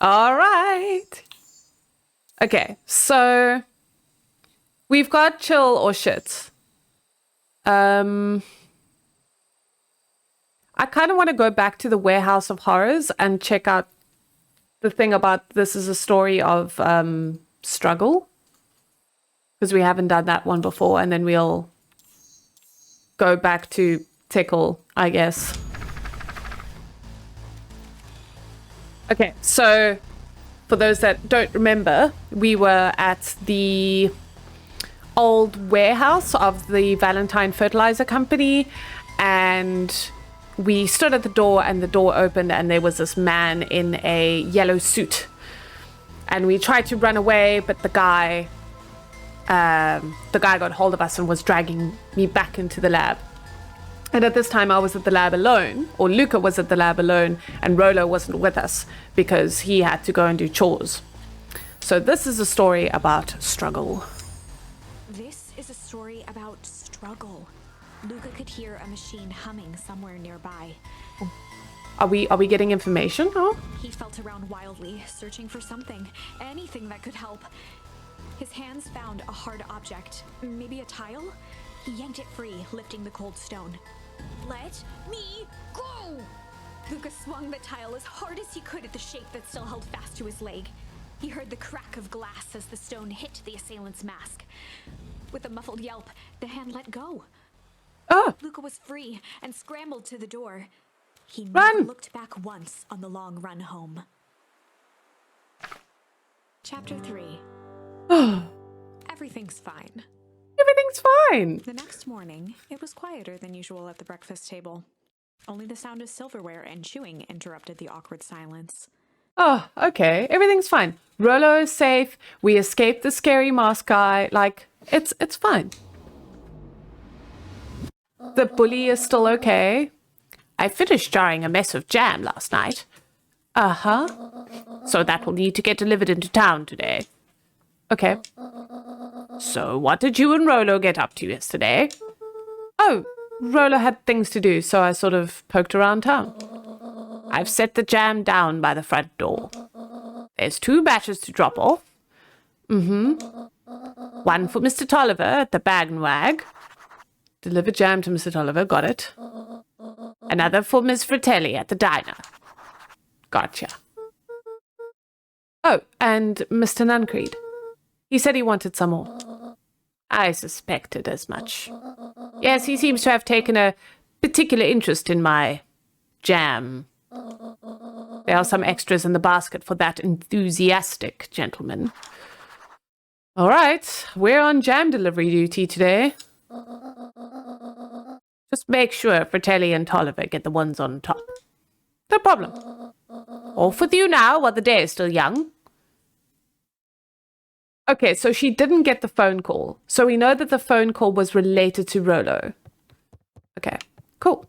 All right. Okay, so we've got chill or shit. I kind of want to go back to the Warehouse of Horrors and check out the thing about this is a story of struggle, because we haven't done that one before, and then we'll go back to Tickle, I guess. Okay, so for those that don't remember, we were at the old warehouse of the Valentine Fertilizer Company, and we stood at the door, and the door opened, and there was this man in a yellow suit, and we tried to run away, but the guy got hold of us and was dragging me back into the lab. And at this time I was at the lab alone, or Luka was at the lab alone, and Rolo wasn't with us because he had to go and do chores. So this is a story about struggle. This is a story about struggle. Luka could hear a machine humming somewhere nearby. Are we getting information? Oh? He felt around wildly, searching for something, anything that could help. His hands found a hard object, maybe a tile? He yanked it free, lifting the cold stone. Let me go! Luka swung the tile as hard as he could at the shape that still held fast to his leg. He heard the crack of glass as the stone hit the assailant's mask. With a muffled yelp, the hand let go. Oh! Luka was free and scrambled to the door. He Run! never looked back once on the long run home. Chapter 3. Everything's fine. Everything's fine. The next morning, it was quieter than usual at the breakfast table. Only the sound of silverware and chewing interrupted the awkward silence. Oh, okay. Everything's fine. Rolo is safe. We escaped the scary mask guy. Like, it's fine. The bully is still okay. I finished jarring a mess of jam last night. Uh-huh. So that will need to get delivered into town today. Okay. So what did you and Rolo get up to yesterday? Oh, Rolo had things to do, so I sort of poked around town. I've set the jam down by the front door. There's 2 batches to drop off. One for Mr. Tolliver at the Bag and Wag. Deliver jam to Mr. Tolliver, got it. Another for Miss Fratelli at the diner. Gotcha. Oh, and Mr. Nuncreed. He said he wanted some more. I suspected as much. Yes, he seems to have taken a particular interest in my jam. There are some extras in the basket for that enthusiastic gentleman. All right, we're on jam delivery duty today. Just make sure Fratelli and Tolliver get the ones on top. No problem. Off with you now while the day is still young. Okay, so she didn't get the phone call. So we know that the phone call was related to Rolo. Okay, cool.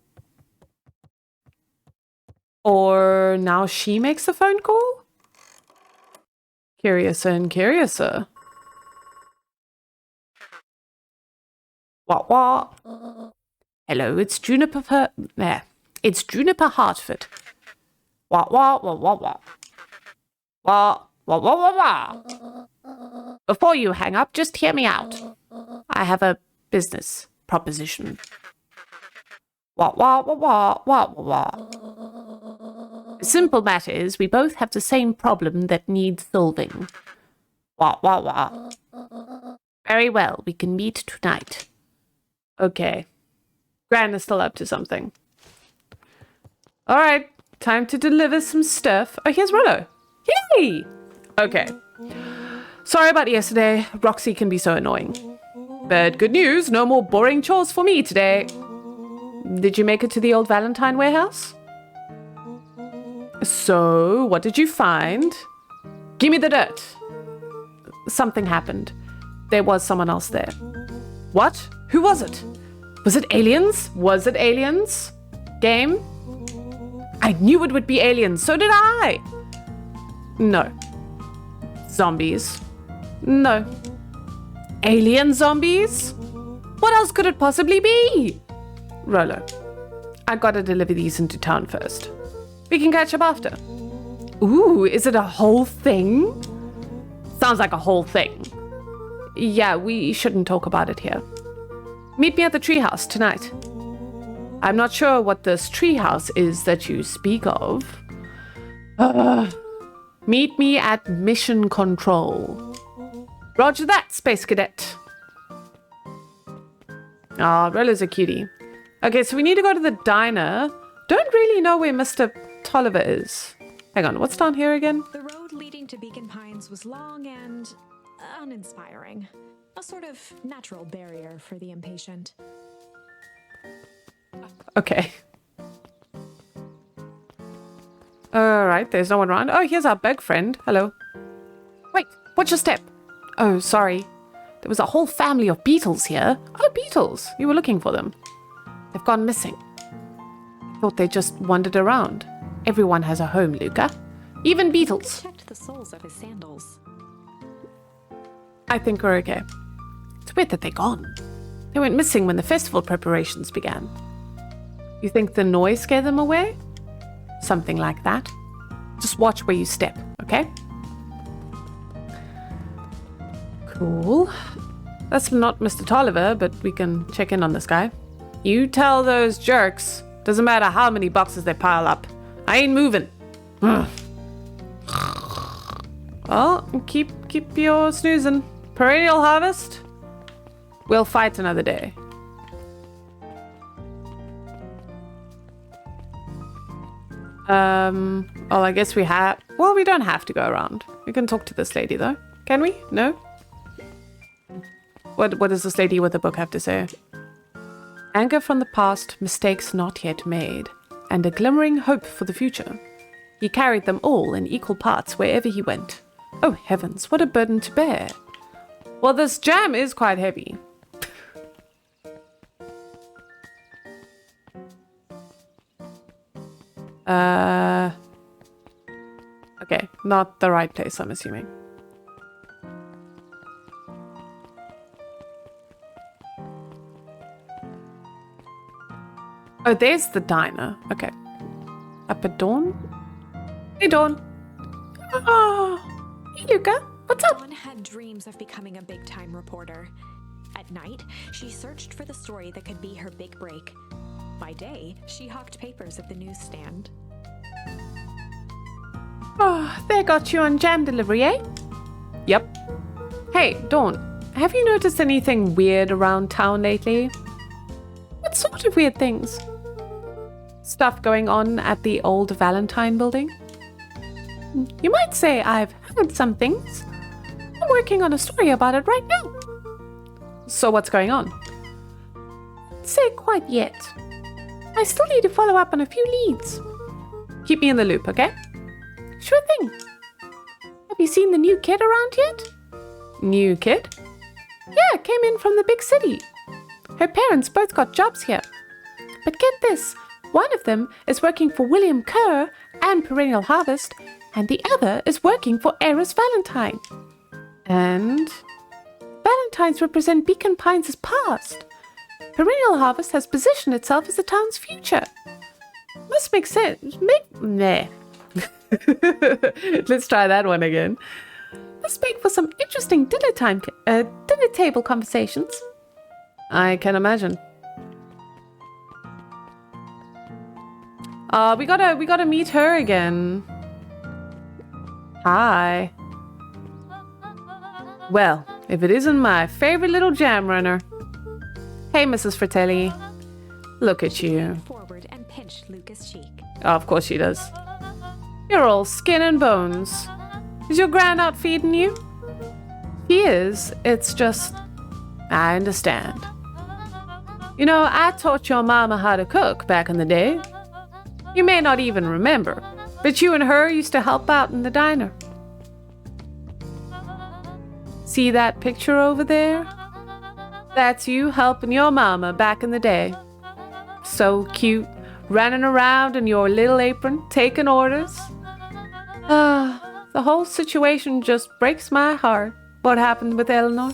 Or now she makes the phone call? Curiouser and curiouser. What? Hello, it's Juniper it's Juniper Hartford. What? Before you hang up, just hear me out. I have a business proposition. The simple matter is we both have the same problem that needs solving. Very well, we can meet tonight. Okay. Gran is still up to something. All right, time to deliver some stuff. Oh, here's Rolo. Yay! Okay. Sorry about yesterday. Roxy can be so annoying. But good news, no more boring chores for me today. Did you make it to the old Valentine warehouse? So, what did you find? Give me the dirt. Something happened. There was someone else there. What? Who was it? Was it aliens? Was it aliens? Game? I knew it would be aliens. So did I. No. Zombies? No. Alien zombies? What else could it possibly be? Rolo, I gotta deliver these into town first. We can catch up after. Ooh, is it a whole thing? Sounds like a whole thing. Yeah, we shouldn't talk about it here. Meet me at the treehouse tonight. I'm not sure what this treehouse is that you speak of. Meet me at Mission Control. Roger that, Space Cadet. Ah, Rella's a cutie. Okay, so we need to go to the diner. Don't really know where Mr. Tolliver is. Hang on, what's down here again? The road leading to Beacon Pines was long and uninspiring. A sort of natural barrier for the impatient. Okay. Alright, there's no one around. Oh, here's our bug friend. Hello. Wait, watch your step. Oh, sorry. There was a whole family of beetles here. Oh, beetles. You were looking for them. They've gone missing. Thought they just wandered around. Everyone has a home, Luka. Even beetles. Checked the soles of his sandals. I think we're okay. It's weird that they're gone. They went missing when the festival preparations began. You think the noise scared them away? Something like that. Just watch where you step, okay? Cool. That's not Mr. Tolliver, but we can check in on this guy. You tell those jerks, doesn't matter how many boxes they pile up, I ain't moving. Well, keep your snoozing. Perennial harvest? We'll fight another day. Well, I guess we have... Well, we don't have to go around. We can talk to this lady, though. Can we? No? What does this lady with the book have to say? Anger from the past, mistakes not yet made, and a glimmering hope for the future. He carried them all in equal parts wherever he went. Oh, heavens, what a burden to bear. Well, this jam is quite heavy. Okay, not the right place, I'm assuming. Oh, there's the diner. Okay. Up at dawn? Hey, Dawn. Oh, hey, Luka. What's up? Dawn had dreams of becoming a big-time reporter. At night, she searched for the story that could be her big break. By day, she hawked papers at the newsstand. Oh, they got you on jam delivery, eh? Yep. Hey, Dawn, have you noticed anything weird around town lately? What sort of weird things? Stuff going on at the old Valentine building? You might say I've heard some things. I'm working on a story about it right now. So what's going on? Can't say quite yet. I still need to follow up on a few leads. Keep me in the loop, okay? Sure thing. Have you seen the new kid around yet? New kid? Yeah, came in from the big city. Her parents both got jobs here. But get this, one of them is working for William Kerr and Perennial Harvest, and the other is working for Eris Valentine. And Valentines represent Beacon Pines' past. Perennial Harvest has positioned itself as the town's future. Must make sense. Nah. Let's try that one again. Must make for some interesting dinner table conversations. I can imagine. We gotta meet her again. Hi. Well, if it isn't my favorite little jam runner. Hey, Mrs. Fratelli. Look at you. Forward and pinched Luka's cheek. Oh, of course she does. You're all skin and bones. Is your grand out feeding you? She is. It's just... I understand. You know, I taught your mama how to cook back in the day. You may not even remember, but you and her used to help out in the diner. See that picture over there? That's you helping your mama back in the day. So cute, running around in your little apron, taking orders. The whole situation just breaks my heart. What happened with Eleanor?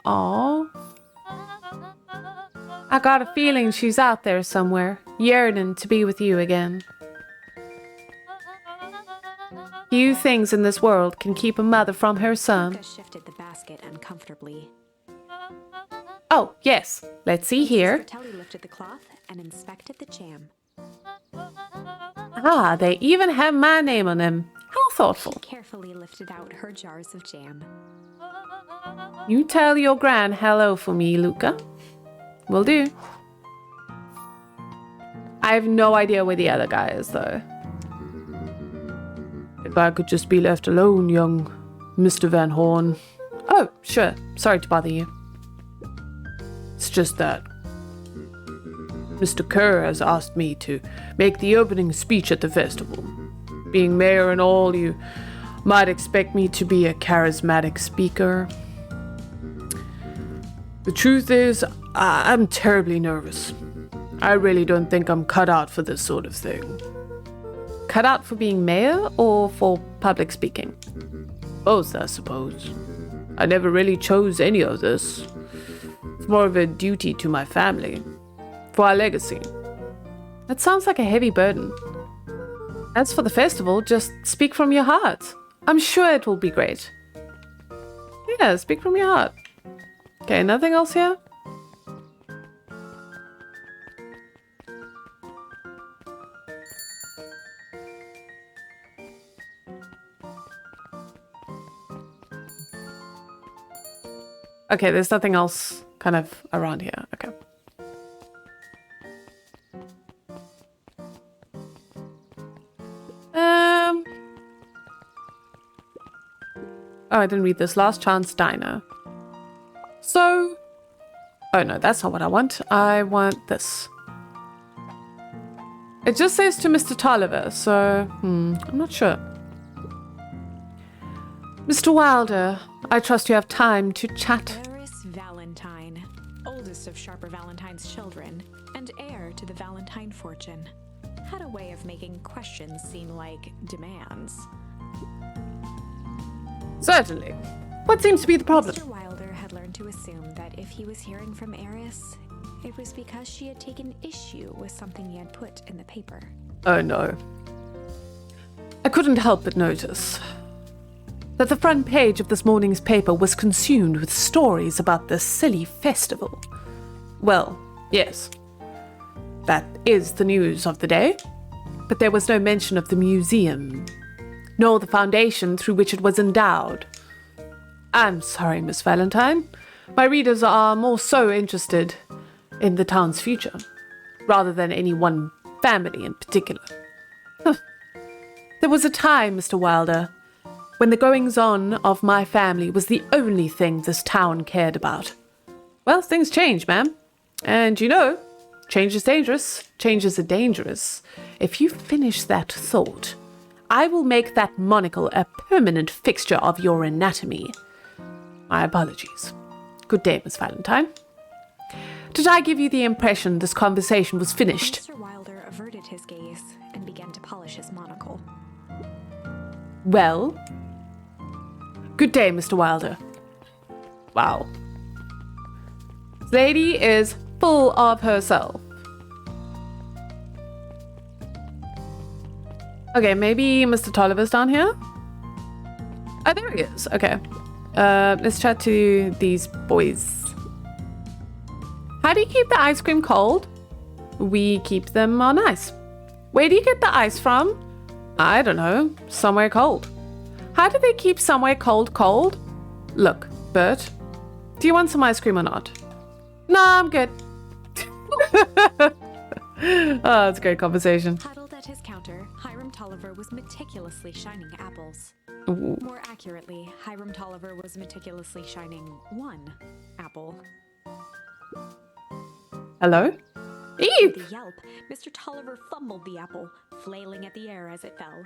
Aw. I got a feeling she's out there somewhere, yearning to be with you again. Few things in this world can keep a mother from her son. Luka shifted the basket uncomfortably. Oh, yes. Let's see here. Fratelli lifted the cloth and inspected the jam. Ah, they even have my name on them. How thoughtful. She carefully lifted out her jars of jam. You tell your gran hello for me, Luka. Will do. I have no idea where the other guy is, though. If I could just be left alone, young Mr. Van Horn. Oh, sure. Sorry to bother you. It's just that Mr. Kerr has asked me to make the opening speech at the festival. Being mayor and all, you might expect me to be a charismatic speaker. The truth is, I'm terribly nervous. I really don't think I'm cut out for this sort of thing. Cut out for being mayor or for public speaking? Both, I suppose. I never really chose any of this. It's more of a duty to my family, for our legacy. That sounds like a heavy burden. As for the festival, just speak from your heart. I'm sure it will be great. Yeah, speak from your heart. Okay, nothing else here? Okay, there's nothing else kind of around here. Okay. Oh, I didn't read this. Last Chance Diner. So... Oh, no, that's not what I want. I want this. It just says to Mr. Tolliver, so... I'm not sure. Mr. Wilder, I trust you have time to chat. Eris Valentine, oldest of Sharper Valentine's children, and heir to the Valentine fortune, had a way of making questions seem like demands. Certainly. What seems to be the problem? Mr. Wilder had learned to assume that if he was hearing from Eris, it was because she had taken issue with something he had put in the paper. Oh no. I couldn't help but notice that the front page of this morning's paper was consumed with stories about this silly festival. Well, yes, that is the news of the day, but there was no mention of the museum, nor the foundation through which it was endowed. I'm sorry, Miss Valentine. My readers are more so interested in the town's future, rather than any one family in particular. There was a time, Mr. Wilder, when the goings-on of my family was the only thing this town cared about. Well, things change, ma'am. And you know, change is dangerous. Changes are dangerous. If you finish that thought, I will make that monocle a permanent fixture of your anatomy. My apologies. Good day, Miss Valentine. Did I give you the impression this conversation was finished? Mr. Wilder averted his gaze and began to polish his monocle. Well? Good day, Mr. Wilder. Wow. This lady is full of herself. Okay, maybe Mr. Tolliver's down here? Oh, there he is. Okay. Let's chat to these boys. How do you keep the ice cream cold? We keep them on ice. Where do you get the ice from? I don't know. Somewhere cold. How do they keep somewhere cold? Look, Bert, do you want some ice cream or not? No, I'm good. Oh, it's a great conversation. Huddled at his counter, Hiram Tolliver was meticulously shining apples. Ooh. More accurately, Hiram Tolliver was meticulously shining one apple. Hello? Eve! With a yelp, Mr. Tolliver fumbled the apple, flailing at the air as it fell.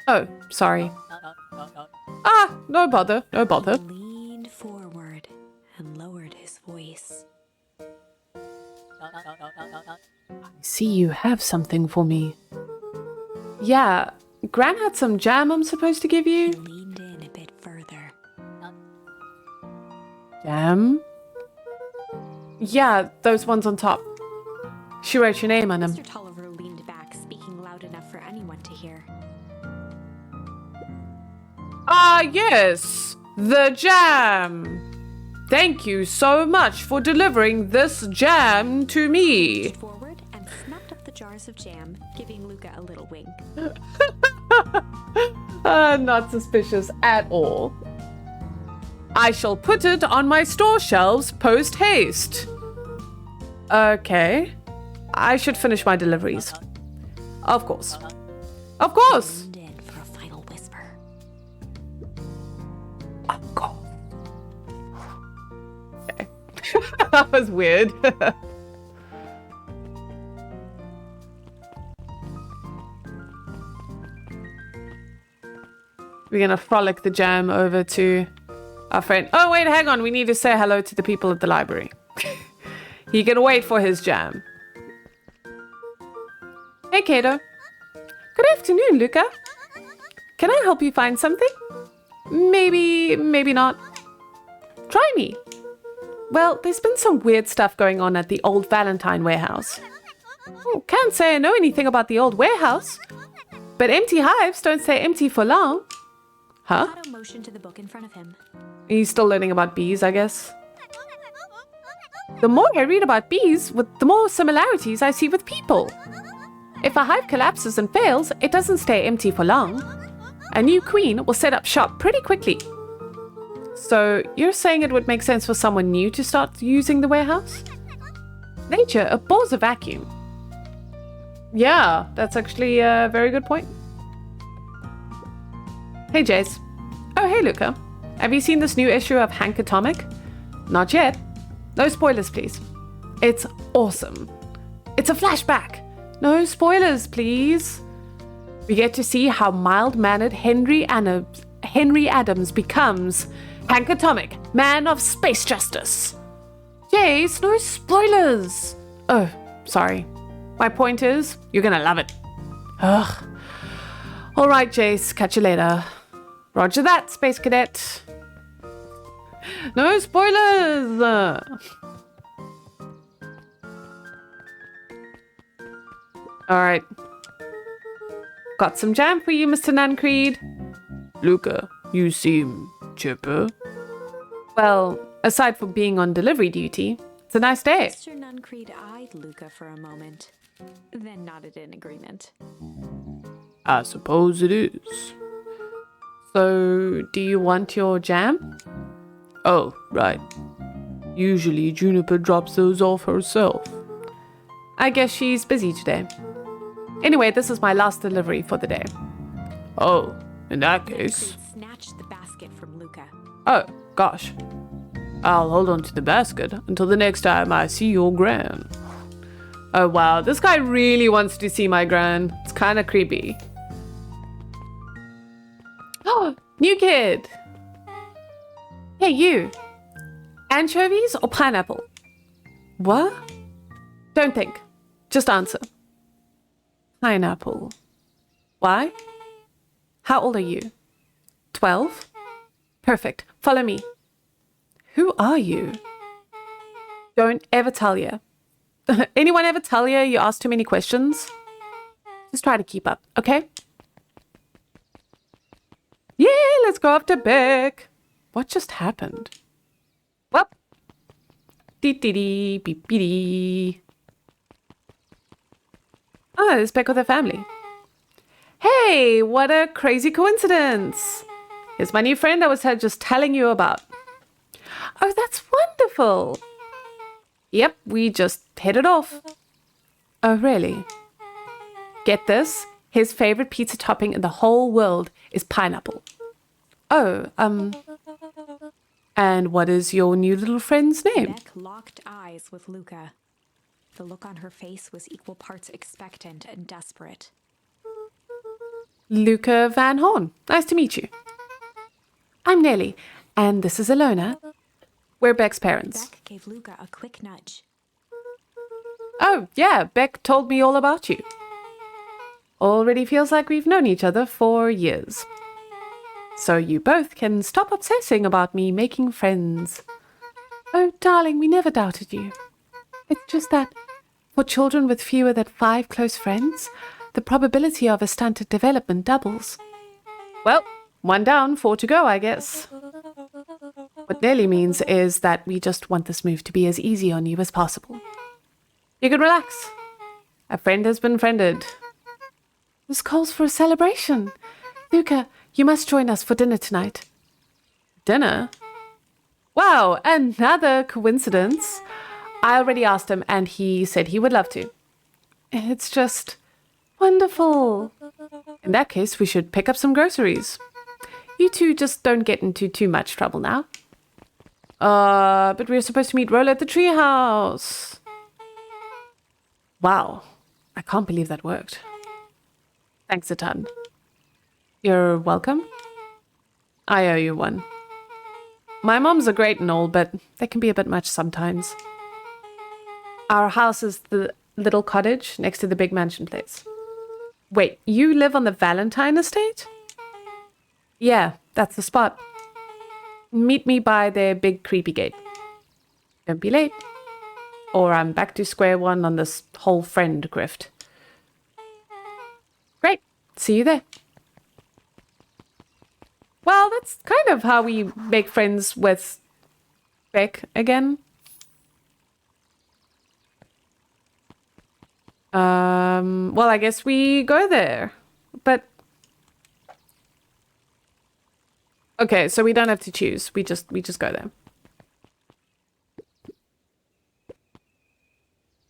Oh, sorry. Ah, no bother, no bother. He leaned forward and lowered his voice. I see you have something for me. Yeah, Gran had some jam I'm supposed to give He you. leaned in a bit further. Jam? Yeah, those ones on top. She wrote your name on them. Mr. Tolliver leaned back, speaking loud enough for anyone to hear. Ah, yes, the jam. Thank you so much for delivering this jam to me. Forward and snapped up the jars of jam, giving Luka a little wink. Not suspicious at all. I shall put it on my store shelves post haste. Okay. I should finish my deliveries. Of course. Of course. Leaned in for a final whisper. Of course. Okay. That was weird. We're gonna frolic the jam over to our friend. Oh, wait, hang on. We need to say hello to the people at the library. He can wait for his jam. Hey, Kato. Good afternoon, Luka. Can I help you find something? Maybe not. Try me. Well, there's been some weird stuff going on at the old Valentine warehouse. Oh, can't say I know anything about the old warehouse. But empty hives don't stay empty for long. Huh? Otto motioned to the book in front of him. He's still learning about bees, I guess. The more I read about bees, the more similarities I see with people. If a hive collapses and fails, it doesn't stay empty for long. A new queen will set up shop pretty quickly. So, you're saying it would make sense for someone new to start using the warehouse? Nature abhors a vacuum. Yeah, that's actually a very good point. Hey, Jace. Oh, hey, Luka. Have you seen this new issue of Hank Atomic? Not yet. No spoilers, please. It's awesome. It's a flashback. No spoilers, please. We get to see how mild-mannered Henry Adams becomes Hank Atomic, man of space justice. Jace, no spoilers. Oh, sorry. My point is, you're gonna love it. Ugh. All right, Jace, catch you later. Roger that, Space Cadet. No spoilers! Alright. Got some jam for you, Mr. Nancreed. Luka, you seem chipper. Well, aside from being on delivery duty, it's a nice day. Mr. Nuncreed eyed Luka for a moment, then nodded in agreement. I suppose it is. So, do you want your jam? Oh, right. Usually Juniper drops those off herself. I guess she's busy today. Anyway, this is my last delivery for the day. Oh, in that case... Nuncreed snatched the basket from Luka. Oh, gosh. I'll hold on to the basket until the next time I see your gran. Oh, wow. This guy really wants to see my gran. It's kind of creepy. Oh, new kid. Hey, you. Anchovies or pineapple? What? Don't think. Just answer. Pineapple. Why? How old are you? 12? Perfect. Follow me. Who are you? Don't ever tell ya. Anyone ever tell ya you ask too many questions? Just try to keep up, okay? Yeah, let's go up to Beck. What just happened? Well, dee-dee-dee, beep-dee-dee. Oh, it's Beck with her family. Hey, what a crazy coincidence. Here's my new friend I was just telling you about. Oh, that's wonderful. Yep, we just hit it off. Oh, really? Get this. His favorite pizza topping in the whole world is pineapple. Oh, and what is your new little friend's name? Beck locked eyes with Luka. The look on her face was equal parts expectant and desperate. Luka Van Horn. Nice to meet you. I'm Nellie, and this is Alona. We're Beck's parents. Beck gave Luka a quick nudge. Oh, yeah, Beck told me all about you. Already feels like we've known each other for years. So you both can stop obsessing about me making friends. Oh, darling, we never doubted you. It's just that, for children with fewer than 5 close friends, the probability of a stunted development doubles. Well, 1 down, 4 to go, I guess. What nearly means is that we just want this move to be as easy on you as possible. You can relax. A friend has been friended. This calls for a celebration. Luka, you must join us for dinner tonight. Dinner? Wow, another coincidence. I already asked him and he said he would love to. It's just wonderful. In that case, we should pick up some groceries. You two just don't get into too much trouble now. But we were supposed to meet Rolla at the treehouse. Wow, I can't believe that worked. Thanks a ton. You're welcome. I owe you one. My moms are great and all, but they can be a bit much sometimes. Our house is the little cottage next to the big mansion place. Wait, you live on the Valentine estate? Yeah, that's the spot. Meet me by their big creepy gate. Don't be late. Or I'm back to square one on this whole friend grift. Great. See you there. Well, that's kind of how we make friends with Beck again. Well, I guess we go there. But okay, so we don't have to choose. We just go there.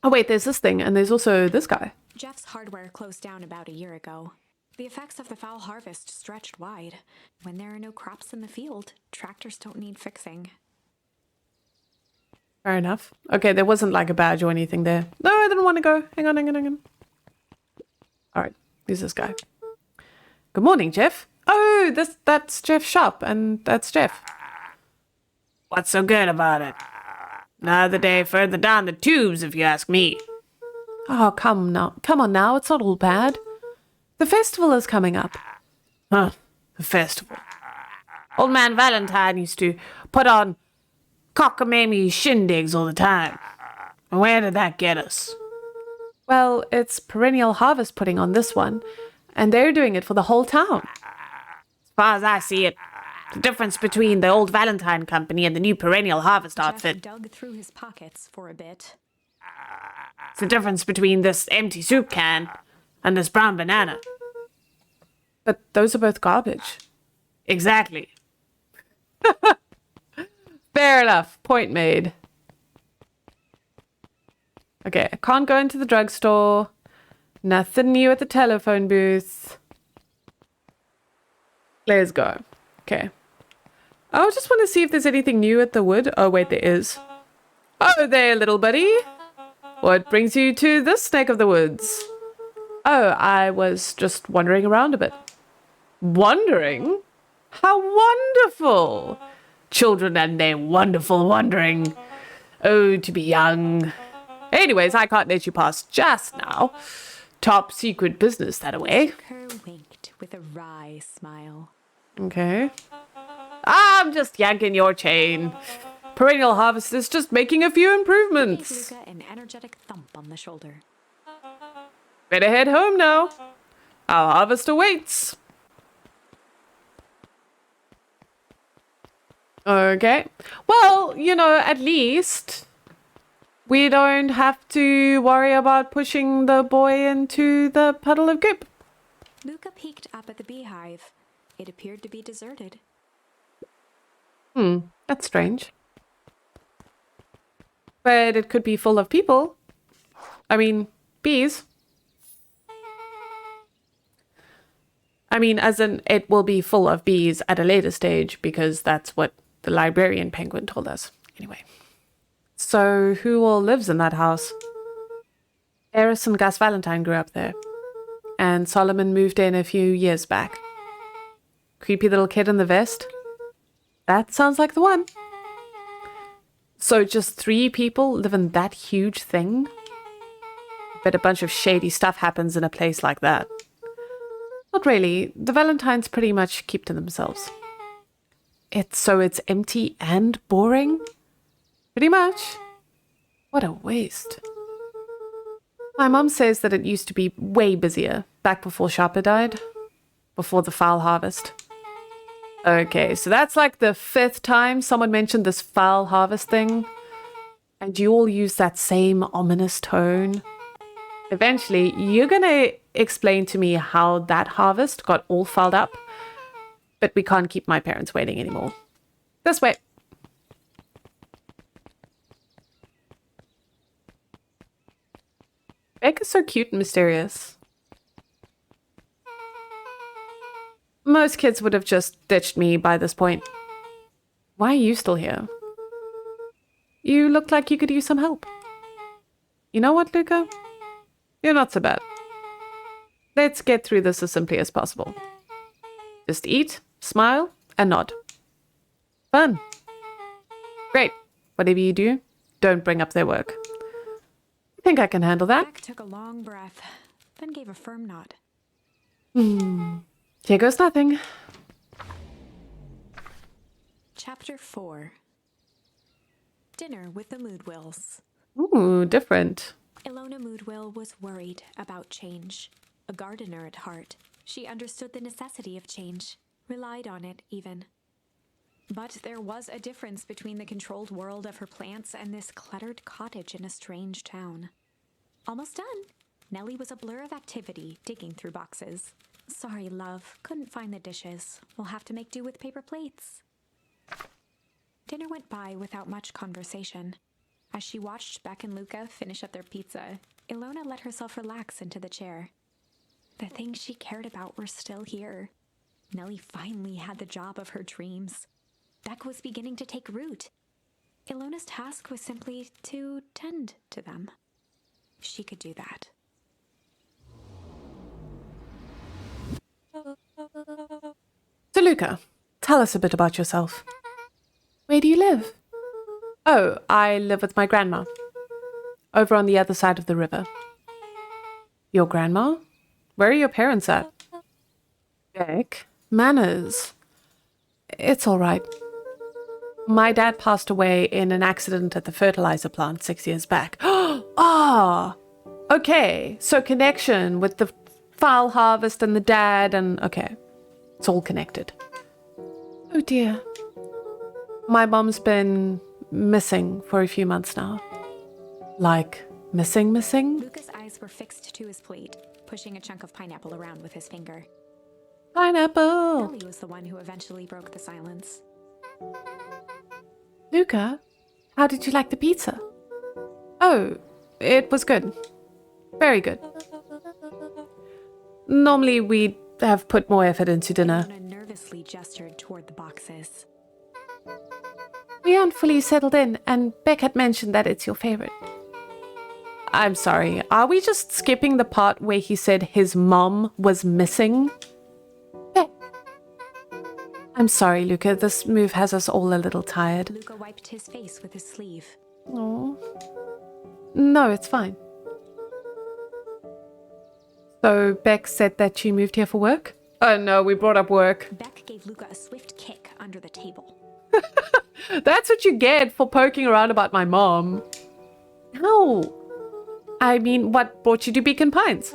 Oh wait, there's this thing, and there's also this guy. Jeff's hardware closed down about a year ago. The effects of the foul harvest stretched wide. When there are no crops in the field, tractors don't need fixing. Fair enough. Okay, there wasn't like a badge or anything there. No, I didn't want to go. Hang on. All right, who's this guy? Good morning, Jeff. Oh, that's Jeff's shop, and that's Jeff. What's so good about it? Another day further down the tubes, if you ask me. Oh, come on now. It's not all bad. The festival is coming up. Huh, the festival. Old man Valentine used to put on cockamamie shindigs all the time. Where did that get us? Well, it's Perennial Harvest putting on this one, and they're doing it for the whole town. As far as I see it, the difference between the old Valentine Company and the new Perennial Harvest outfit. Jeff dug through his pockets for a bit. It's the difference between this empty soup can and this brown banana. But those are both garbage. Exactly. Fair enough. Point made. Okay, I can't go into the drugstore. Nothing new at the telephone booth. Let's go. Okay. I just want to see if there's anything new at the wood. Oh, wait, there is. Oh, there, little buddy. What brings you to this neck of the woods? Oh, I was just wandering around a bit. Wandering? How wonderful! Children and their wonderful wandering. Oh, to be young. Anyways, I can't let you pass just now. Top secret business, that away. Kerr winked with a wry smile. Okay. I'm just yanking your chain. Perennial Harvest is just making a few Gave improvements. Luka an energetic thump on the shoulder. Better head home now. Our harvest awaits. Okay. Well, at least we don't have to worry about pushing the boy into the puddle of goop. Luka peeked up at the beehive. It appeared to be deserted. That's strange. But it could be full of people. I mean, bees. I mean, as in, it will be full of bees at a later stage, because that's what the librarian penguin told us. Anyway. So, who all lives in that house? Eris and Gus Valentine grew up there. And Solomon moved in a few years back. Creepy little kid in the vest? That sounds like the one. So just 3 people live in that huge thing? Bet a bunch of shady stuff happens in a place like that. Not really. The Valentines pretty much keep to themselves. It's empty and boring? Pretty much. What a waste. My mom says that it used to be way busier, back before Sharper died. Before the foul harvest. Okay, so that's like the 5th time someone mentioned this foul harvest thing. And you all use that same ominous tone. Eventually, you're going to explain to me how that harvest got all fouled up. But we can't keep my parents waiting anymore. This way. Beck is so cute and mysterious. Most kids would have just ditched me by this point. Why are you still here? You look like you could use some help. You know what, Luka? You're not so bad. Let's get through this as simply as possible. Just eat, smile, and nod. Fun. Great. Whatever you do, don't bring up their work. I think I can handle that. Beck took a long breath, then gave a firm nod. Here goes nothing. Chapter 4. Dinner with the Moodwills. Ooh, different. Ilona Moodwill was worried about change. A gardener at heart, she understood the necessity of change, relied on it even. But there was a difference between the controlled world of her plants and this cluttered cottage in a strange town. Almost done. Nellie was a blur of activity, digging through boxes. Sorry, love, couldn't find the dishes. We'll have to make do with paper plates. Dinner went by without much conversation. As she watched Beck and Luka finish up their pizza, Ilona let herself relax into the chair. The things she cared about were still here. Nellie finally had the job of her dreams. Beck was beginning to take root. Ilona's task was simply to tend to them. She could do that. So, Luka, tell us a bit about yourself. Where do you live? Oh, I live with my grandma. Over on the other side of the river. Your grandma? Where are your parents at? Beck, manners. It's all right. My dad passed away in an accident at the fertilizer plant 6 years back. Ah! Okay, so connection with the foul harvest and the dad and... Okay, it's all connected. Oh dear. My mom's been missing for a few months now. Like, missing? Luka's eyes were fixed to his plate, pushing a chunk of pineapple around with his finger. Pineapple! Nellie was the one who eventually broke the silence. Luka, how did you like the pizza? Oh, it was good. Very good. Normally we'd have put more effort into dinner. Ilona nervously gestured toward the boxes. We aren't fully settled in, and Beck had mentioned that it's your favorite. I'm sorry, are we just skipping the part where he said his mom was missing? Beck. I'm sorry, Luka, this move has us all a little tired. Luka wiped his face with his sleeve. Oh. No, it's fine. So Beck said that you moved here for work? Oh no, we brought up work. Beck gave Luka a swift kick under the table. That's what you get for poking around about my mom. No. I mean, what brought you to Beacon Pines?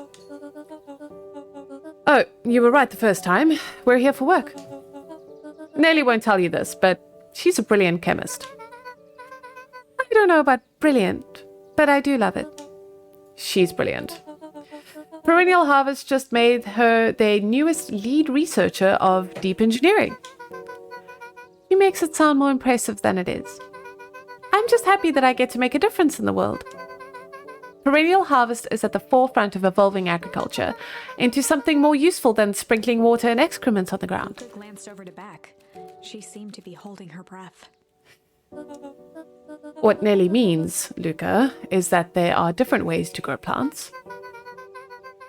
Oh, you were right the first time. We're here for work. Nellie won't tell you this, but she's a brilliant chemist. I don't know about brilliant, but I do love it. She's brilliant. Perennial Harvest just made her their newest lead researcher of deep engineering. She makes it sound more impressive than it is. I'm just happy that I get to make a difference in the world. Perennial Harvest is at the forefront of evolving agriculture into something more useful than sprinkling water and excrement on the ground. Luka glanced over to Beck. She seemed to be holding her breath. What Nellie means, Luka, is that there are different ways to grow plants.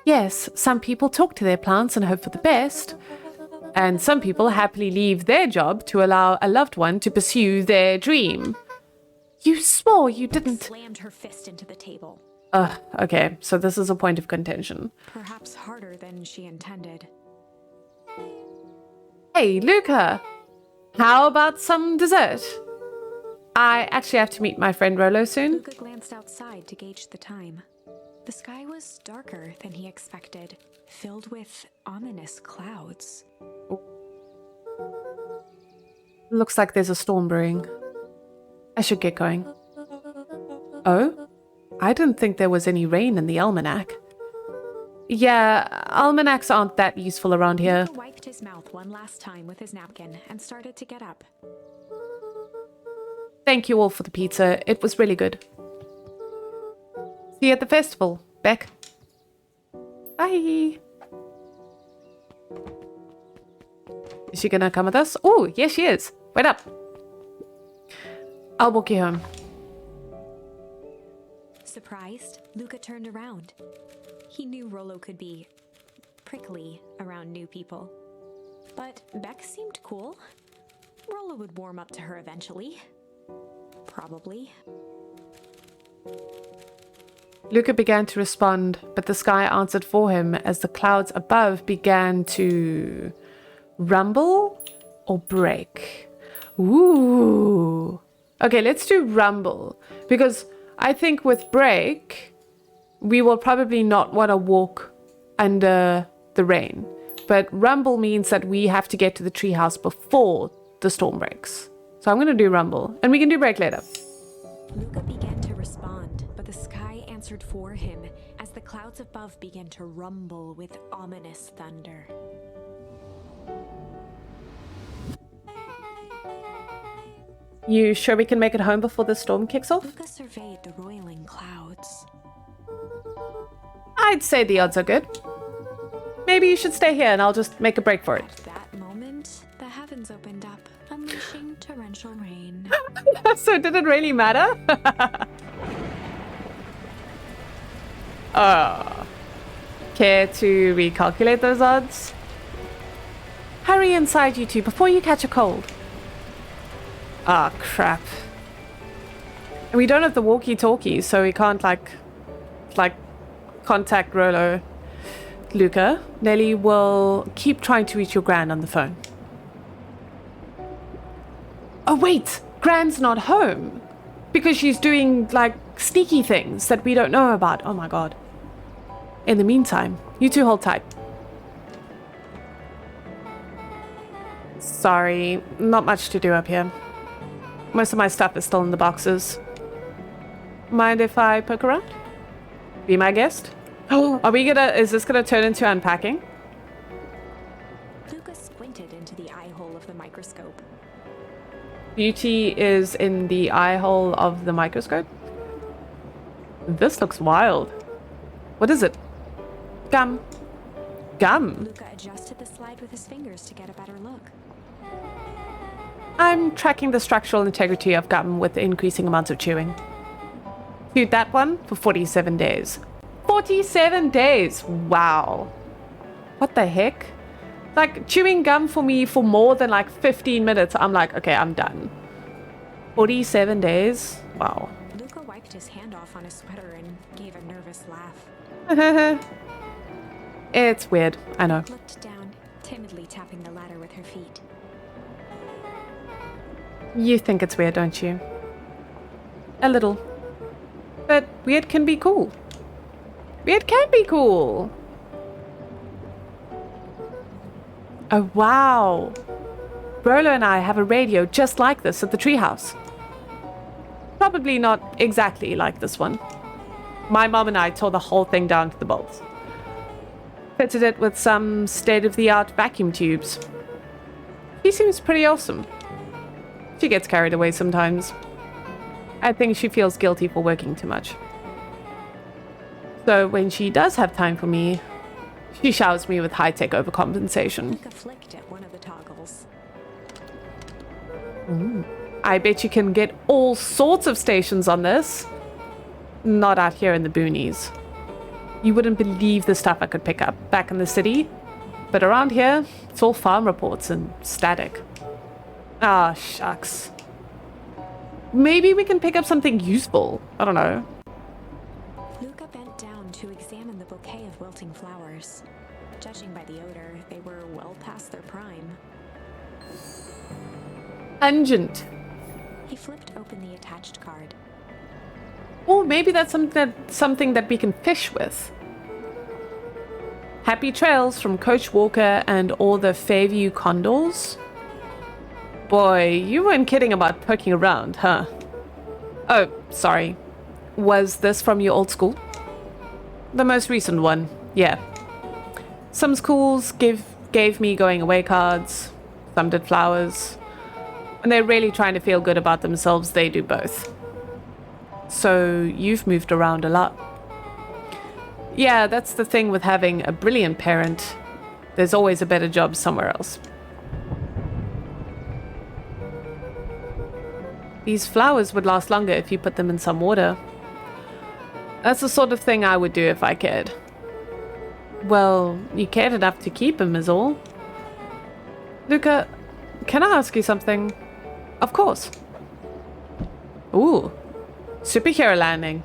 Yes, some people talk to their plants and hope for the best, and some people happily leave their job to allow a loved one to pursue their dream. You swore you didn't... Slammed her fist into the table. Okay, so this is a point of contention. Perhaps harder than she intended. Hey, Luka! How about some dessert? I actually have to meet my friend Rolo soon. Luka glanced outside to gauge the time. The sky was darker than he expected, filled with ominous clouds. Looks like there's a storm brewing. I should get going. Oh? I didn't think there was any rain in the almanac. Yeah, almanacs aren't that useful around here. Luka wiped his mouth one last time with his napkin and started to get up. Thank you all for the pizza. It was really good. See you at the festival, Beck. Bye. Is she gonna come with us? Oh, yes, she is. Wait up. I'll walk you home. Surprised, Luka turned around. He knew Rollo could be prickly around new people. But Beck seemed cool. Rollo would warm up to her eventually. Probably. Luka began to respond, but the sky answered for him as the clouds above began to rumble or break. Ooh. Okay, let's do rumble, because I think with break, we will probably not want to walk under the rain. But rumble means that we have to get to the treehouse before the storm breaks. So I'm going to do rumble, and we can do break later. Luka began to respond, but the sky answered for him as the clouds above began to rumble with ominous thunder. You sure we can make it home before the storm kicks off? Luka surveyed the roiling clouds. I'd say the odds are good. Maybe you should stay here and I'll just make a break for it. At that moment, the heavens opened up, unleashing torrential rain. So did it really matter? Care to recalculate those odds? Hurry inside, you two, before you catch a cold. Ah, crap. And we don't have the walkie-talkie, so we can't, like, contact Rollo. Luka, Nelly will keep trying to reach your Gran on the phone. Oh, wait! Gran's not home! Because she's doing, like, sneaky things that we don't know about. Oh, my God. In the meantime, you two hold tight. Sorry, not much to do up here. Most of my stuff is still in the boxes. Mind if I poke around? Be my guest? Oh, is this gonna turn into unpacking? Luka squinted into the eye hole of the microscope. Beauty is in the eye hole of the microscope? This looks wild. What is it? Gum. Gum? Luka adjusted the slide with his fingers to get a better look. I'm tracking the structural integrity of gum with increasing amounts of chewing. Chewed that one for 47 days. 47 days! Wow. What the heck? Like, chewing gum for me for more than like 15 minutes, I'm like, okay, I'm done. 47 days? Wow. Luka wiped his hand off on his sweater and gave a nervous laugh. It's weird, I know. Looked down, timidly tapping the ladder with her feet. You think it's weird, don't you? A little. But weird can be cool. Weird can be cool. Oh, wow. Rollo and I have a radio just like this at the treehouse. Probably not exactly like this one. My mom and I tore the whole thing down to the bolts. Fitted it with some state-of-the-art vacuum tubes. She seems pretty awesome. She gets carried away sometimes. I think she feels guilty for working too much. So when she does have time for me, she showers me with high-tech overcompensation. Luka flicked at one of the toggles. I bet you can get all sorts of stations on this. Not out here in the boonies. You wouldn't believe the stuff I could pick up back in the city. But around here, it's all farm reports and static. Ah, shucks. Maybe we can pick up something useful. I don't know. Luka bent down to examine the bouquet of wilting flowers. Judging by the odor, they were well past their prime. Pungent. He flipped open the attached card. Or maybe that's something that we can fish with. Happy trails from Coach Walker and all the Fairview Condors. Boy, you weren't kidding about poking around, huh? Oh, sorry. Was this from your old school? The most recent one, yeah. Some schools gave me going away cards, some did flowers. When they're really trying to feel good about themselves, they do both. So you've moved around a lot. Yeah, that's the thing with having a brilliant parent. There's always a better job somewhere else. These flowers would last longer if you put them in some water. That's the sort of thing I would do if I cared. Well, you cared enough to keep them is all. Luka, can I ask you something? Of course. Ooh, superhero landing.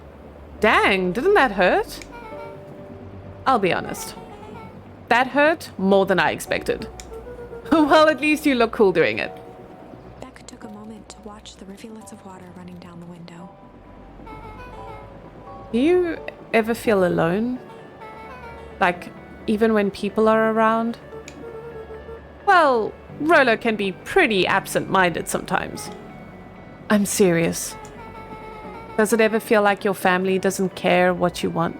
Dang, didn't that hurt? I'll be honest. That hurt more than I expected. Well, at least you look cool doing it. Beck took a moment to watch the rivulets of water running down the window. Do you ever feel alone? Like, even when people are around? Well, Rolo can be pretty absent-minded sometimes. I'm serious. Does it ever feel like your family doesn't care what you want?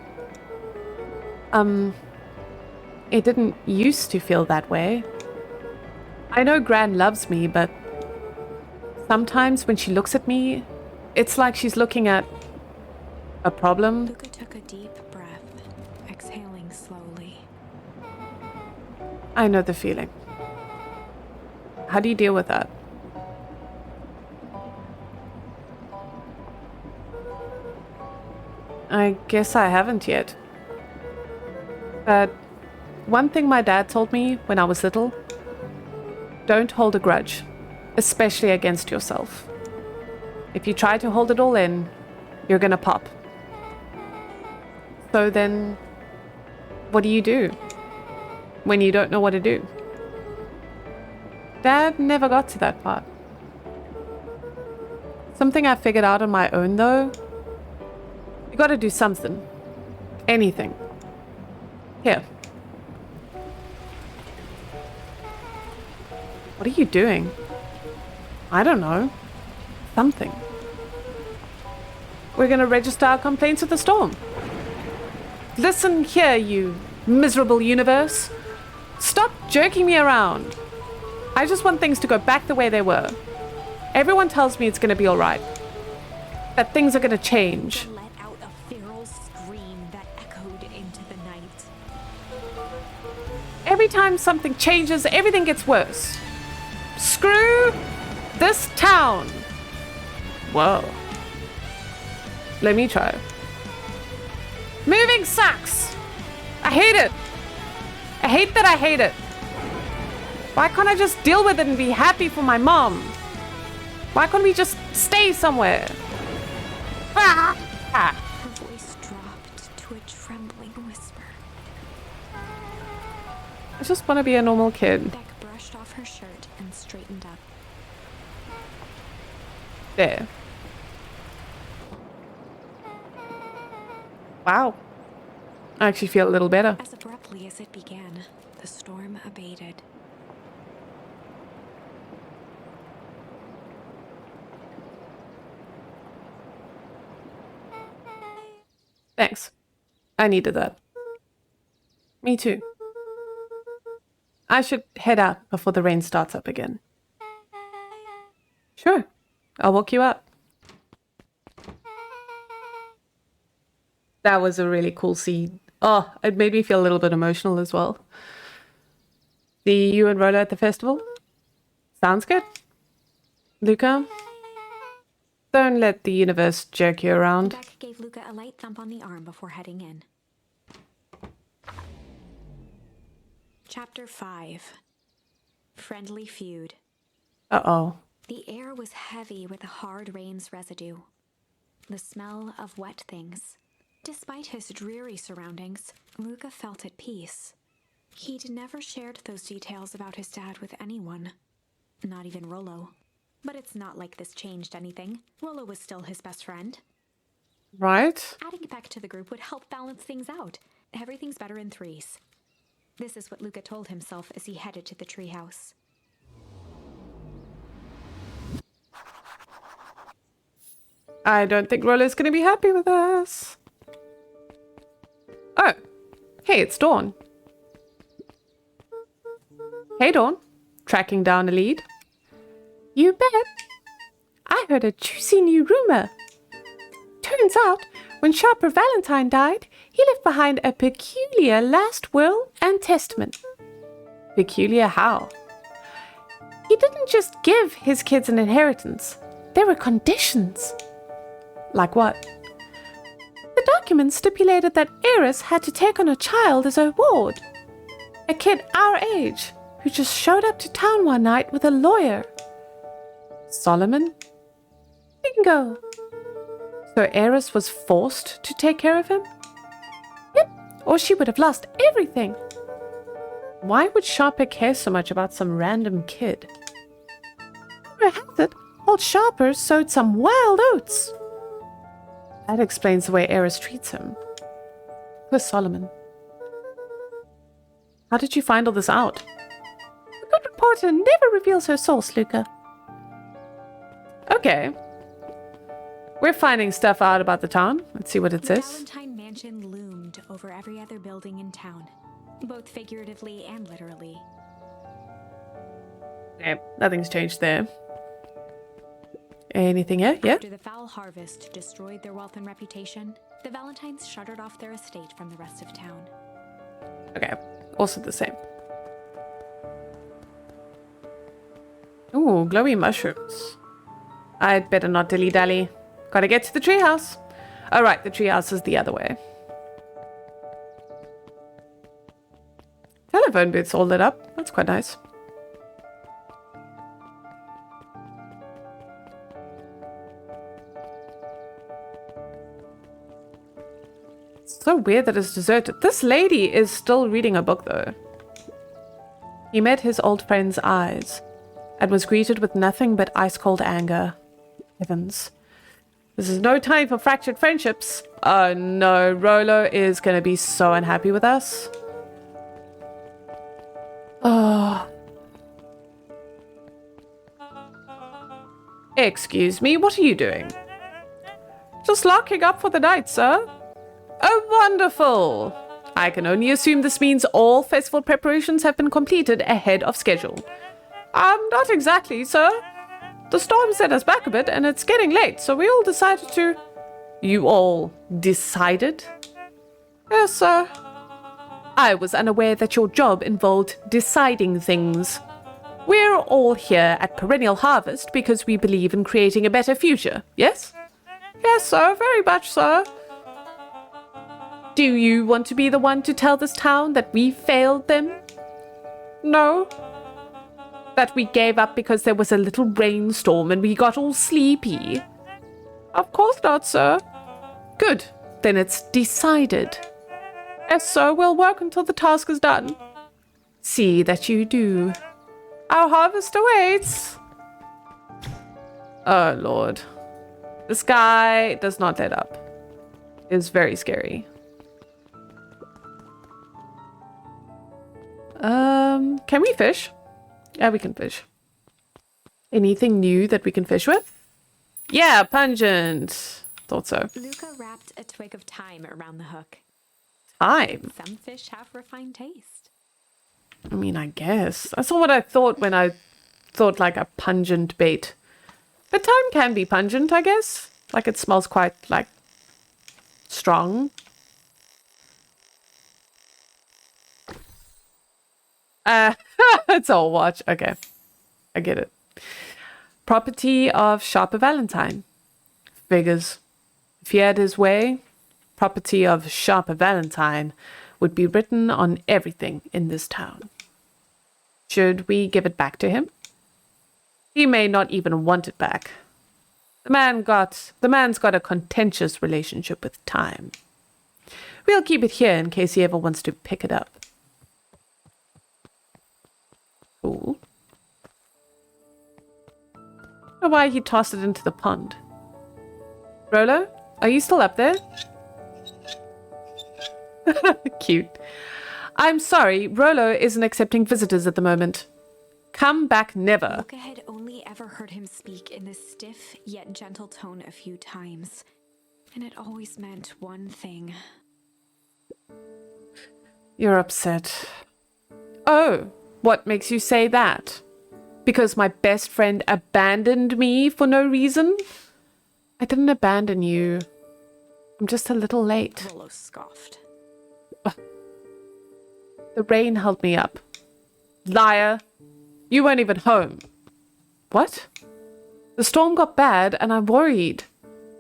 It didn't used to feel that way. I know Gran loves me, but sometimes when she looks at me, it's like she's looking at a problem. Luka took a deep breath, exhaling slowly. I know the feeling. How do you deal with that? I guess I haven't yet. But one thing my dad told me when I was little, don't hold a grudge, especially against yourself. If you try to hold it all in, you're gonna pop. So then, what do you do when you don't know what to do? Dad never got to that part. Something I figured out on my own, though. You gotta do something. Anything. Here. What are you doing? I don't know. Something. We're gonna register our complaints with the storm. Listen here, you miserable universe. Stop jerking me around. I just want things to go back the way they were. Everyone tells me it's gonna be alright. That things are gonna change. Let out a feral scream that echoed into the night. Every time something changes, everything gets worse. Screw this town. Whoa. Let me try. Moving sucks. I hate it. I hate that I hate it. Why can't I just deal with it and be happy for my mom? Why can't we just stay somewhere? Ah! Ah. Her voice dropped to a trembling whisper. I just want to be a normal kid. Beck brushed off her shirt and straightened up. There. Wow. I actually feel a little better. As abruptly as it began, the storm abated. Thanks. I needed that. Me too. I should head out before the rain starts up again. Sure. I'll walk you out. That was a really cool scene. Oh, it made me feel a little bit emotional as well. See you and Rolo at the festival? Sounds good. Luka, don't let the universe jerk you around. Beck gave Luka a light thump on the arm before heading in. Chapter 5. Friendly Feud. Uh-oh. The air was heavy with the hard rain's residue. The smell of wet things. Despite his dreary surroundings, Luka felt at peace. He'd never shared those details about his dad with anyone. Not even Rolo. But it's not like this changed anything. Rolo was still his best friend. Right? Adding Beck to the group would help balance things out. Everything's better in threes. This is what Luka told himself as he headed to the treehouse. I don't think Rollo's going to be happy with us. Oh. Hey, it's Dawn. Hey, Dawn. Tracking down a lead. You bet. I heard a juicy new rumor. Turns out, when Sharper Valentine died, he left behind a peculiar last will and testament. Peculiar how? He didn't just give his kids an inheritance. There were conditions. Like what? The document stipulated that Eris had to take on a child as a ward. A kid our age who just showed up to town one night with a lawyer. Solomon? Bingo! So Eris was forced to take care of him? Yep, or she would have lost everything. Why would Sharper care so much about some random kid? Rumor has it, old Sharper sowed some wild oats. That explains the way Eris treats him. Poor Solomon. How did you find all this out? A good reporter never reveals her source, Luka. Okay. We're finding stuff out about the town. Let's see what it The says. Valentine Mansion loomed over every other building in town, both figuratively and literally. Okay, nothing's changed there. Anything here? Yeah? After the foul harvest destroyed their wealth and reputation, the Valentines shuttered off their estate from the rest of town. Okay, also the same. Ooh, glowy mushrooms. I'd better not dilly-dally. Gotta get to the treehouse. Oh, right, the treehouse is the other way. Telephone booth's all lit up. That's quite nice. It's so weird that it's deserted. This lady is still reading a book, though. He met his old friend's eyes and was greeted with nothing but ice-cold anger. Heavens. This is no time for fractured friendships. Oh no, Rollo is going to be so unhappy with us. Oh. Excuse me, what are you doing? Just locking up for the night, sir. Oh, wonderful. I can only assume this means all festival preparations have been completed ahead of schedule. Not exactly, sir. The storm set us back a bit and it's getting late, so we all decided to... You all decided? Yes, sir. I was unaware that your job involved deciding things. We're all here at Perennial Harvest because we believe in creating a better future, yes? Yes, sir, very much, sir. Do you want to be the one to tell this town that we failed them? No. That we gave up because there was a little rainstorm and we got all sleepy? Of course not, sir. Good. Then it's decided. Yes, sir, we'll work until the task is done. See that you do. Our harvest awaits. Oh, Lord. This guy does not let up. It's very scary. Can we fish? Yeah, we can fish. Anything new that we can fish with? Yeah, pungent. Thought so. Luka wrapped a twig of thyme around the hook. Thyme? Some fish have refined taste. I mean, I guess. That's not what I thought when I thought like a pungent bait. But thyme can be pungent, I guess. Like it smells quite like strong. It's all watch. Okay. I get it. Property of Sharper Valentine. Figures. If he had his way, property of Sharper Valentine would be written on everything in this town. Should we give it back to him? He may not even want it back. The man's got a contentious relationship with time. We'll keep it here in case he ever wants to pick it up. Cool. I don't know why he tossed it into the pond. Rollo, are you still up there? Cute. I'm sorry, Rollo isn't accepting visitors at the moment. Come back never. Luka had only ever heard him speak in this stiff yet gentle tone a few times, and it always meant one thing. You're upset. Oh, what makes you say that? Because my best friend abandoned me for no reason? I didn't abandon you. I'm just a little late. Rollo scoffed. The rain held me up. Liar. You weren't even home. What? The storm got bad and I'm worried.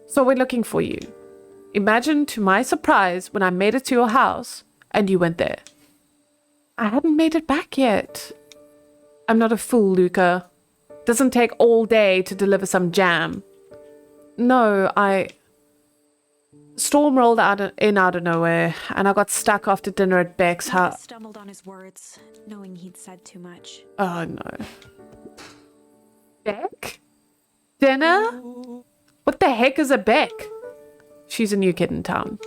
So we're looking for you. Imagine to my surprise when I made it to your house and you went there. I hadn't made it back yet. I'm not a fool, Luka. Doesn't take all day to deliver some jam. No, Storm rolled out of nowhere, and I got stuck after dinner at Beck's Luka house. stumbled on his words, knowing he'd said too much. Oh, no. Beck? Dinner? What the heck is a Beck? She's a new kid in town.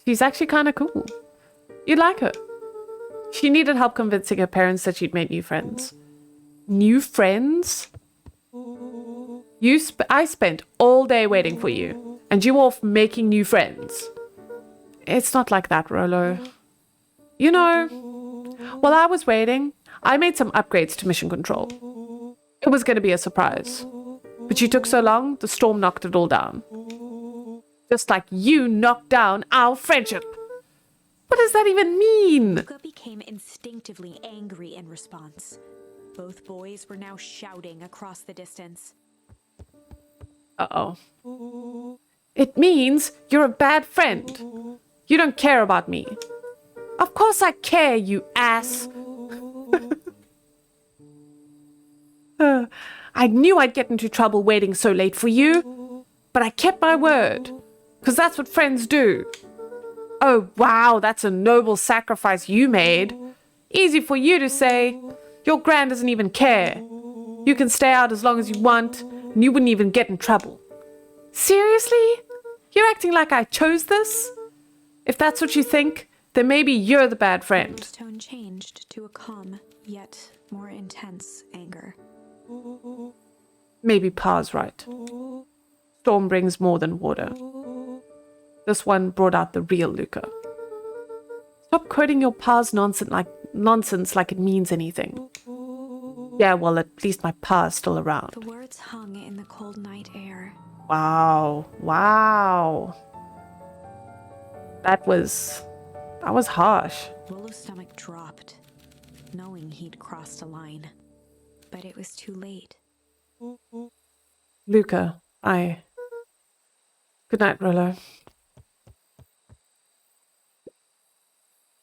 She's actually kind of cool. You'd like her. She needed help convincing her parents that she'd made new friends. New friends? I spent all day waiting for you, and you off making new friends. It's not like that, Rollo. You know, while I was waiting, I made some upgrades to mission control. It was going to be a surprise. But you took so long, the storm knocked it all down. Just like you knocked down our friendship. What does that even mean? Luka became instinctively angry in response. Both boys were now shouting across the distance. Uh-oh. It means you're a bad friend. You don't care about me. Of course I care, you ass. I knew I'd get into trouble waiting so late for you, but I kept my word, because that's what friends do. Oh, wow, that's a noble sacrifice you made. Easy for you to say. Your gran doesn't even care. You can stay out as long as you want, and you wouldn't even get in trouble. Seriously? You're acting like I chose this? If that's what you think, then maybe you're the bad friend. His tone changed to a calm, yet more intense anger. Maybe Pa's right. Storm brings more than water. This one brought out the real Luka. Stop quoting your Pa's nonsense like it means anything. Yeah, well, at least my Pa's still around. The words hung in the cold night air. Wow. That was harsh. Rollo's stomach dropped, knowing he'd crossed a line. But it was too late. Luka, Good night, Rollo.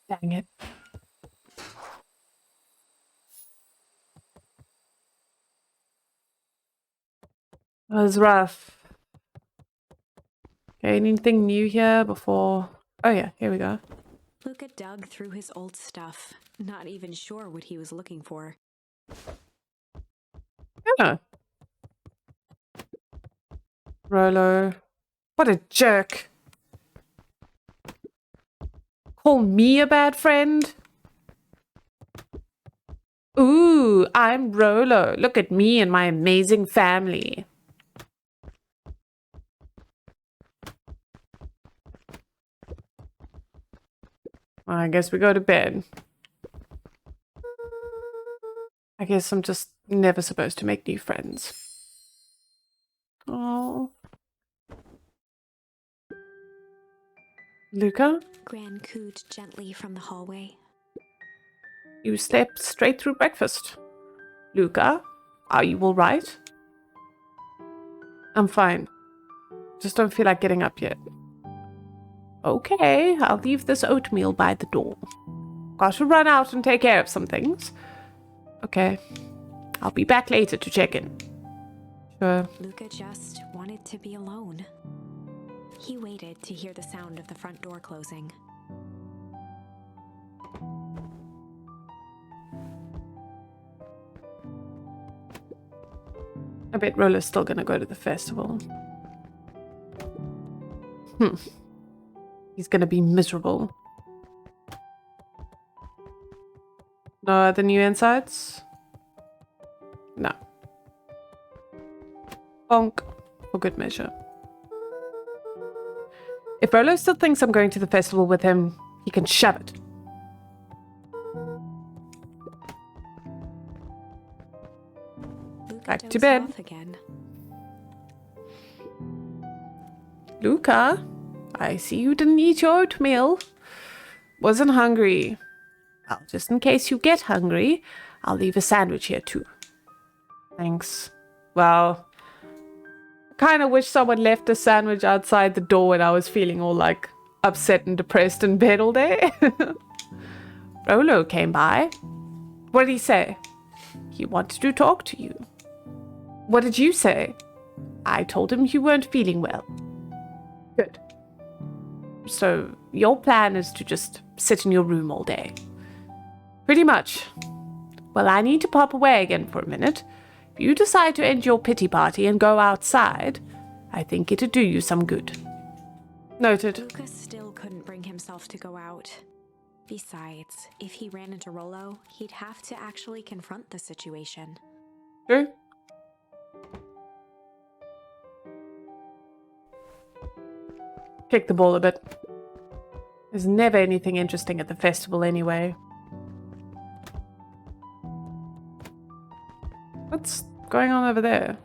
Dang it. That was rough. Okay, anything new here before... Oh yeah, here we go. Luka dug through his old stuff, not even sure what he was looking for. Yeah. Rollo. What a jerk. Call me a bad friend? Ooh, I'm Rollo. Look at me and my amazing family. I guess we go to bed. I guess I'm just never supposed to make new friends. Oh. Luka? Gran cooed gently from the hallway. You slept straight through breakfast. Luka, are you all right? I'm fine. Just don't feel like getting up yet. Okay, I'll leave this oatmeal by the door. Got to run out and take care of some things. Okay, I'll be back later to check in. Sure. Luka just wanted to be alone. He waited to hear the sound of the front door closing. I bet Rollo's still gonna go to the festival. He's gonna be miserable. No other new insights? No. Bonk. For good measure. If Rolo still thinks I'm going to the festival with him, he can shove it. Luka Back to dozed bed. off again. Luka, I see you didn't eat your oatmeal. Wasn't hungry. Well, just in case you get hungry, I'll leave a sandwich here too. Thanks. Well, I kind of wish someone left a sandwich outside the door when I was feeling all like upset and depressed in bed all day. Rolo came by. What did he say? He wanted to talk to you. What did you say? I told him you weren't feeling well. Good. So, your plan is to just sit in your room all day? Pretty much. Well, I need to pop away again for a minute. If you decide to end your pity party and go outside, I think it'd do you some good. Noted. Luka still couldn't bring himself to go out. Besides, if he ran into Rolo, he'd have to actually confront the situation. True. Kick the ball a bit. There's never anything interesting at the festival anyway. What's going on over there?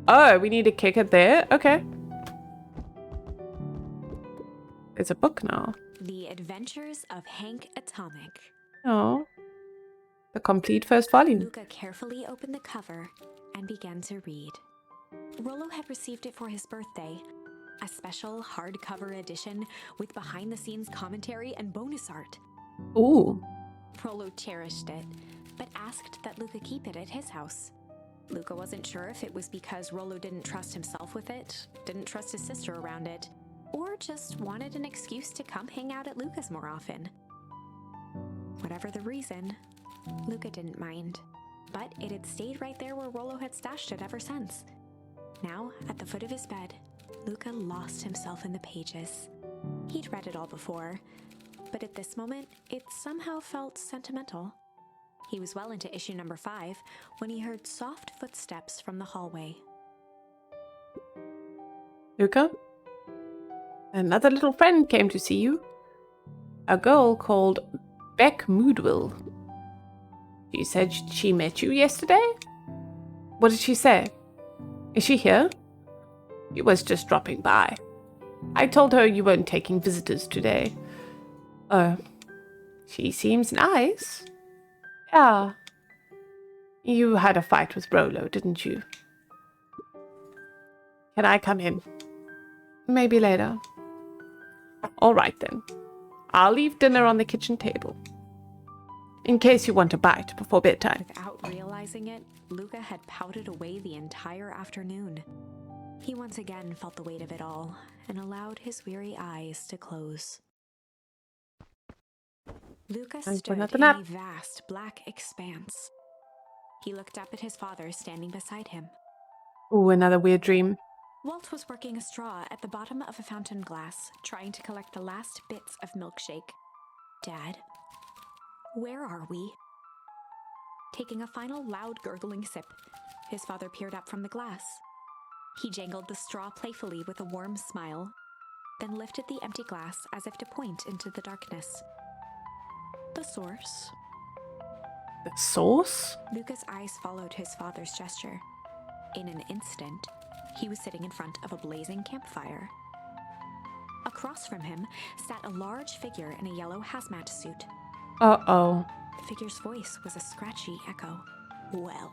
Oh, we need to kick it there? Okay. It's a book now. The Adventures of Hank Atomic. Oh. The complete first volume. Luka carefully opened the cover and began to read. Rolo had received it for his birthday, a special hardcover edition with behind-the-scenes commentary and bonus art. Ooh. Rolo cherished it, but asked that Luka keep it at his house. Luka wasn't sure if it was because Rolo didn't trust himself with it, didn't trust his sister around it, or just wanted an excuse to come hang out at Luka's more often. Whatever the reason, Luka didn't mind, but it had stayed right there where Rolo had stashed it ever since. Now, at the foot of his bed, Luka lost himself in the pages. He'd read it all before, but at this moment, it somehow felt sentimental. He was well into issue number 5 when he heard soft footsteps from the hallway. Luka? Another little friend came to see you. A girl called Beck Moodwill. She said she met you yesterday? What did she say? Is she here? She was just dropping by. I told her you weren't taking visitors today. She seems nice. Yeah. You had a fight with Rolo, didn't you? Can I come in? Maybe later. All right then. I'll leave dinner on the kitchen table. In case you want a bite before bedtime. Without realizing it, Luka had pouted away the entire afternoon. He once again felt the weight of it all and allowed his weary eyes to close. Luka stood in a vast black expanse. He looked up at his father standing beside him. Ooh, another weird dream. Walt was working a straw at the bottom of a fountain glass, trying to collect the last bits of milkshake. Dad, where are we? Taking a final loud gurgling sip, his father peered up from the glass. He jangled the straw playfully with a warm smile, then lifted the empty glass as if to point into the darkness. The source? The source? Luka's eyes followed his father's gesture. In an instant, he was sitting in front of a blazing campfire. Across from him sat a large figure in a yellow hazmat suit. Uh-oh. The figure's voice was a scratchy echo. Well,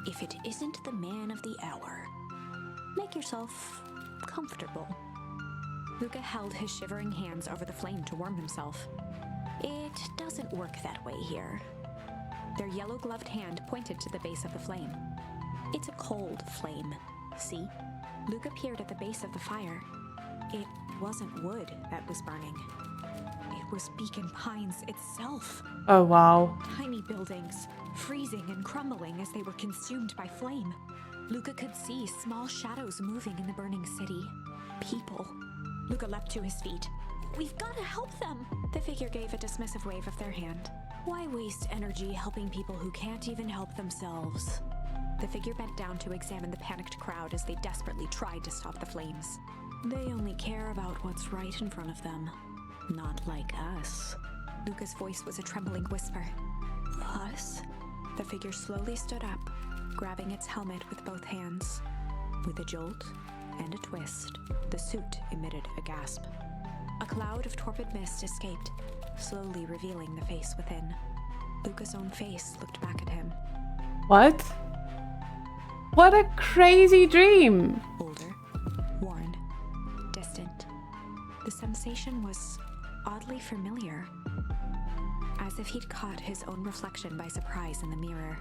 if it isn't the man of the hour, make yourself comfortable. Luka held his shivering hands over the flame to warm himself. It doesn't work that way here. Their yellow-gloved hand pointed to the base of the flame. It's a cold flame, see? Luka peered at the base of the fire. It wasn't wood that was burning. It was Beacon Pines itself. Oh, wow. Tiny buildings, freezing and crumbling as they were consumed by flame. Luka could see small shadows moving in the burning city. People. Luka leapt to his feet. We've got to help them! The figure gave a dismissive wave of their hand. Why waste energy helping people who can't even help themselves? The figure bent down to examine the panicked crowd as they desperately tried to stop the flames. They only care about what's right in front of them. Not like us. Luka's voice was a trembling whisper. Us? The figure slowly stood up, grabbing its helmet with both hands. With a jolt and a twist, the suit emitted a gasp. A cloud of torpid mist escaped, slowly revealing the face within. Luka's own face looked back at him. What? What a crazy dream! Older, worn, distant. The sensation was oddly familiar. As if he'd caught his own reflection by surprise in the mirror.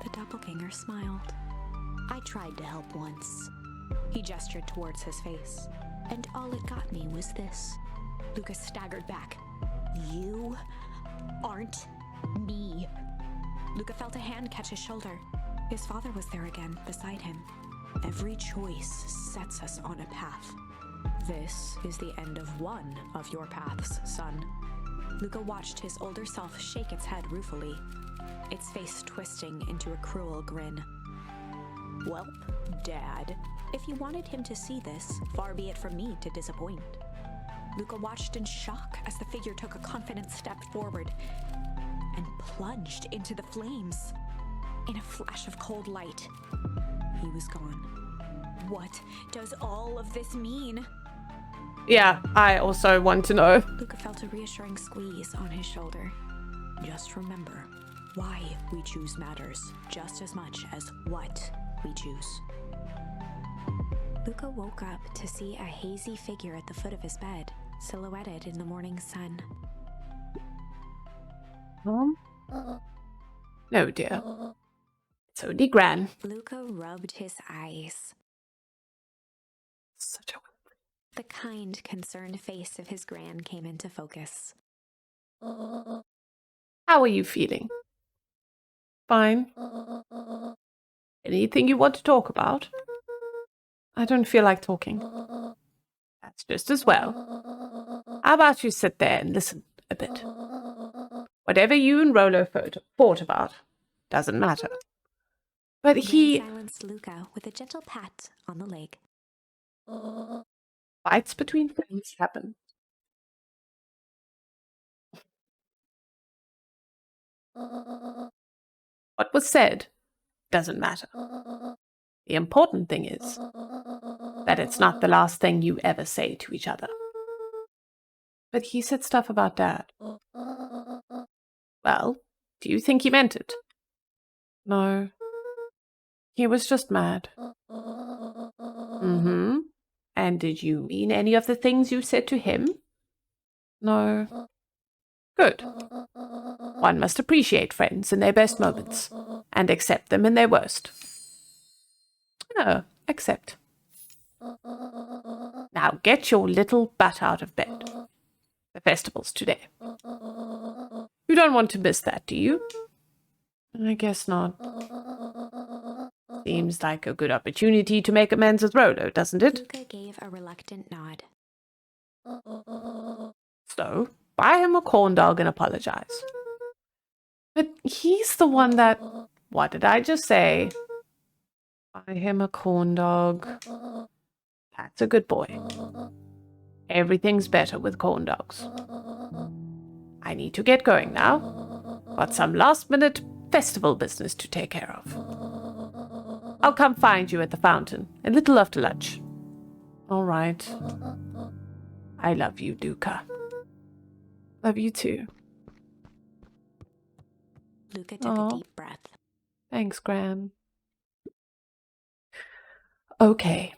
The doppelganger smiled. I tried to help once. He gestured towards his face. And all it got me was this. Luka staggered back. You aren't me. Luka felt a hand catch his shoulder. His father was there again, beside him. Every choice sets us on a path. This is the end of one of your paths, son. Luka watched his older self shake its head ruefully, its face twisting into a cruel grin. Welp, Dad, if you wanted him to see this, far be it from me to disappoint. Luka watched in shock as the figure took a confident step forward and plunged into the flames. In a flash of cold light, he was gone. What does all of this mean? Yeah, I also want to know. Luka felt a reassuring squeeze on his shoulder. Just remember, why we choose matters just as much as what we choose. Luka woke up to see a hazy figure at the foot of his bed, silhouetted in the morning sun. No, dear. It's only Gran. Luka rubbed his eyes. Such a... The kind, concerned face of his gran came into focus. How are you feeling? Fine. Anything you want to talk about? I don't feel like talking. That's just as well. How about you sit there and listen a bit? Whatever you and Rolo fought about doesn't matter. But he... Gran silenced Luka with a gentle pat on the leg. Fights between friends happen. What was said doesn't matter. The important thing is that it's not the last thing you ever say to each other. But he said stuff about Dad. Well, do you think he meant it? No. He was just mad. Mm-hmm. And did you mean any of the things you said to him? No. Good. One must appreciate friends in their best moments and accept them in their worst. Oh, accept. Now get your little butt out of bed. The festival's today. You don't want to miss that, do you? I guess not. Seems like a good opportunity to make amends with Rolo, doesn't it? Luka gave a reluctant nod. So, buy him a corn dog and apologize. But he's the one that... What did I just say? Buy him a corn dog. That's a good boy. Everything's better with corn dogs. I need to get going now. Got some last-minute festival business to take care of. I'll come find you at the fountain a little after lunch. All right. I love you, Luka. Love you too. Luka took a deep breath. Thanks, Gran. Okay.